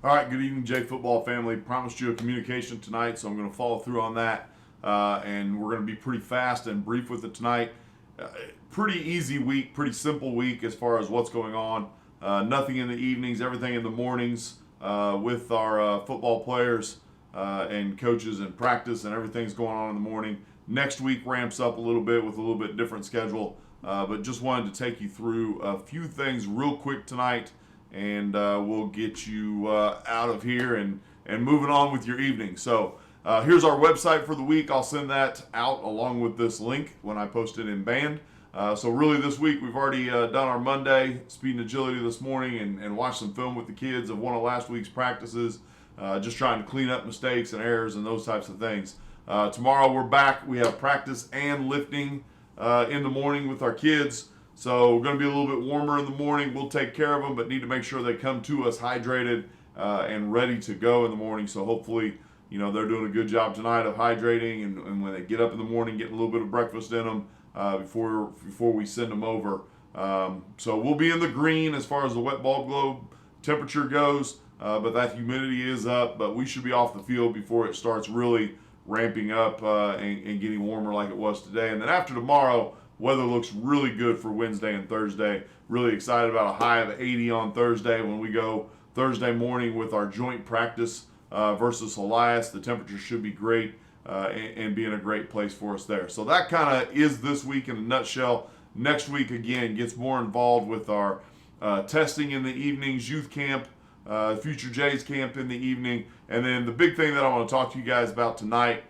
All right, good evening, J Football family. Promised you a communication tonight, so I'm going to follow through on that. And we're going to be pretty fast and brief with it tonight. Pretty easy week, pretty simple week as far as what's going on. Nothing in the evenings, everything in the mornings with our football players and coaches and practice, and everything's going on in the morning. Next week ramps up a little bit with a little bit different schedule, but just wanted to take you through a few things real quick tonight, and we'll get you out of here and moving on with your evening. So here's our website for the week. I'll send that out along with this link when I post it in Band. So really this week we've already done our Monday speed and agility this morning and watched some film with the kids of one of last week's practices, just trying to clean up mistakes and errors and those types of things. Tomorrow we're back. We have practice and lifting in the morning with our kids. So we're going to be a little bit warmer in the morning. We'll take care of them, but need to make sure they come to us hydrated and ready to go in the morning. So hopefully, they're doing a good job tonight of hydrating, and when they get up in the morning, getting a little bit of breakfast in them before we send them over. So we'll be in the green as far as the wet ball globe temperature goes, but that humidity is up. But we should be off the field before it starts really ramping up and getting warmer like it was today. And then after tomorrow, weather looks really good for Wednesday and Thursday. Really excited about a high of 80 on Thursday when we go Thursday morning with our joint practice versus Elias. The temperature should be great and be in a great place for us there. So that kind of is this week in a nutshell. Next week, again, gets more involved with our testing in the evenings, youth camp, Future Jays camp in the evening. And then the big thing that I want to talk to you guys about tonight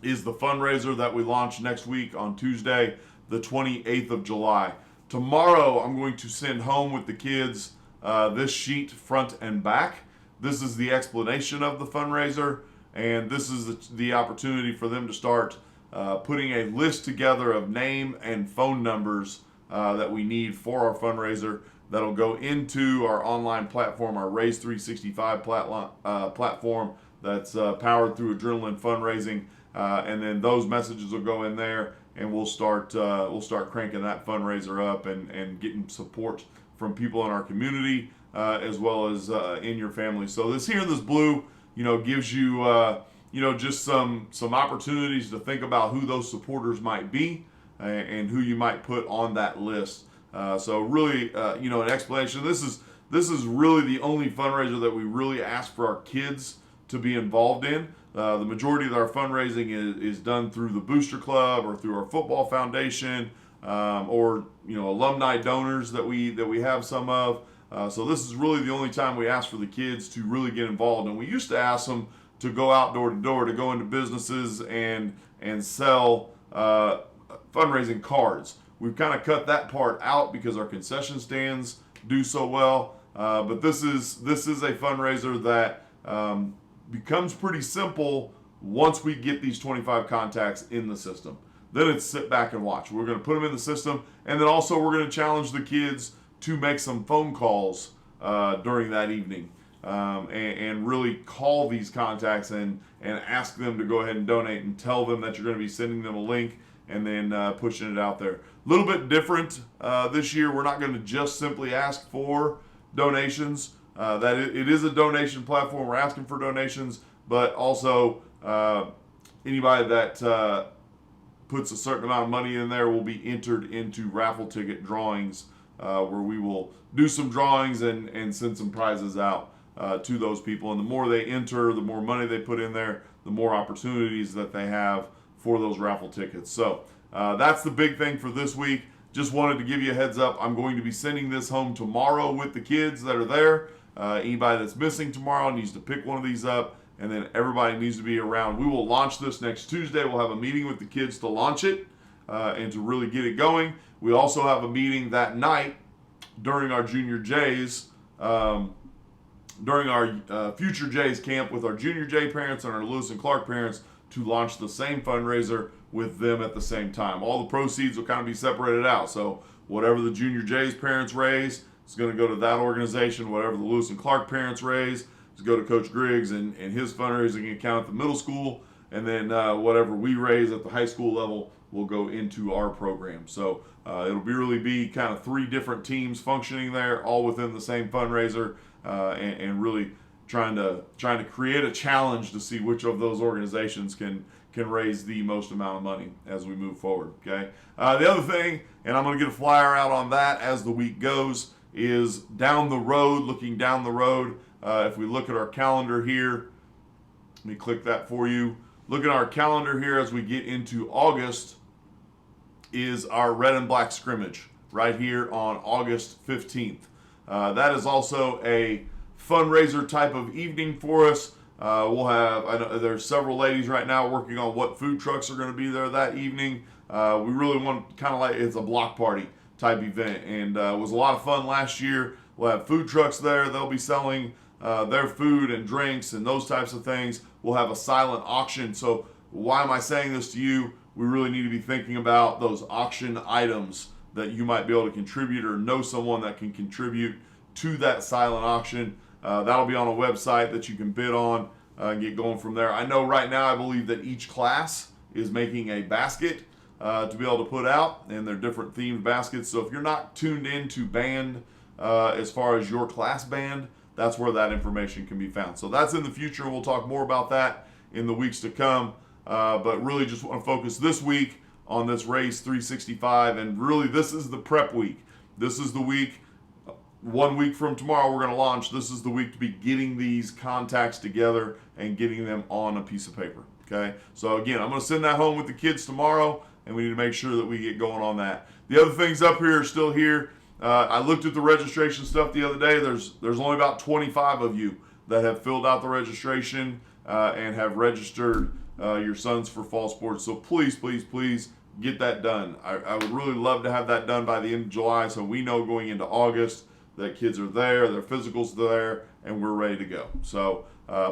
is the fundraiser that we launch next week on Tuesday, the 28th of July. Tomorrow, I'm going to send home with the kids this sheet front and back. This is the explanation of the fundraiser, and this is the opportunity for them to start putting a list together of name and phone numbers that we need for our fundraiser that'll go into our online platform, our Raise 365 platform that's powered through Adrenaline Fundraising. And then those messages will go in there, and we'll start cranking that fundraiser up and getting support from people in our community as well as in your family. So this blue, gives you just some opportunities to think about who those supporters might be and who you might put on that list. So really, an explanation. This is really the only fundraiser that we really ask for our kids to be involved in. The majority of our fundraising is done through the Booster Club or through our football foundation, or alumni donors that we have some of. So this is really the only time we ask for the kids to really get involved. And we used to ask them to go out door to door, to go into businesses and sell fundraising cards. We've kind of cut that part out because our concession stands do so well. But this is a fundraiser that becomes pretty simple once we get these 25 contacts in the system. Then it's sit back and watch. We're going to put them in the system, and then also we're going to challenge the kids to make some phone calls during that evening and really call these contacts and ask them to go ahead and donate, and tell them that you're going to be sending them a link and then pushing it out there. A little bit different this year. We're not going to just simply ask for donations. It is a donation platform. We're asking for donations, but also anybody that puts a certain amount of money in there will be entered into raffle ticket drawings where we will do some drawings and send some prizes out to those people. And the more they enter, the more money they put in there, the more opportunities that they have for those raffle tickets. So that's the big thing for this week. Just wanted to give you a heads up. I'm going to be sending this home tomorrow with the kids that are there. Anybody that's missing tomorrow needs to pick one of these up, and then everybody needs to be around. We will launch this next Tuesday. We'll have a meeting with the kids to launch it and to really get it going. We also have a meeting that night during our Junior Jays, during our Future Jays camp with our Junior Jay parents and our Lewis and Clark parents to launch the same fundraiser with them at the same time. All the proceeds will kind of be separated out. So whatever the Junior Jays parents raise, it's going to go to that organization. Whatever the Lewis and Clark parents raise, is go to Coach Griggs and his fundraising account at the middle school. And then whatever we raise at the high school level will go into our program. So it'll really be kind of three different teams functioning there, all within the same fundraiser, and really trying to create a challenge to see which of those organizations can raise the most amount of money as we move forward. Okay. The other thing, and I'm going to get a flyer out on that as the week goes, is down the road. Looking down the road, if we look at our calendar here, let me click that for you. Look at our calendar here as we get into August. Is our red and black scrimmage right here on August 15th. That is also a fundraiser type of evening for us. We'll have, I know there's several ladies right now working on what food trucks are going to be there that evening. We really want kind of like, it's a block party type event, and it was a lot of fun last year. We'll have food trucks there. They'll be selling their food and drinks and those types of things. We'll have a silent auction. So why am I saying this to you? We really need to be thinking about those auction items that you might be able to contribute or know someone that can contribute to that silent auction. That'll be on a website that you can bid on and get going from there. I know right now I believe that each class is making a basket to be able to put out, and they're different themed baskets. So if you're not tuned into band as far as your class band, that's where that information can be found. So that's in the future, and we'll talk more about that in the weeks to come. But really just want to focus this week on this Race 365, and really this is the prep week. This is the week, 1 week from tomorrow we're going to launch. This is the week to be getting these contacts together and getting them on a piece of paper. Okay, so again, I'm going to send that home with the kids tomorrow, and we need to make sure that we get going on that. The other things up here are still here. I looked at the registration stuff the other day. There's only about 25 of you that have filled out the registration and have registered your sons for fall sports. So please, please, please get that done. I would really love to have that done by the end of July, so we know going into August that kids are there, their physicals are there, and we're ready to go. So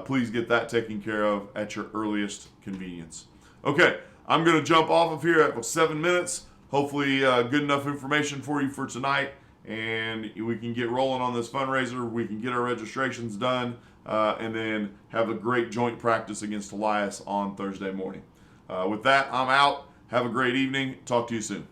please get that taken care of at your earliest convenience. Okay, I'm going to jump off of here at 7 minutes. Hopefully good enough information for you for tonight, and we can get rolling on this fundraiser. We can get our registrations done, and then have a great joint practice against Elias on Thursday morning. With that, I'm out. Have a great evening. Talk to you soon.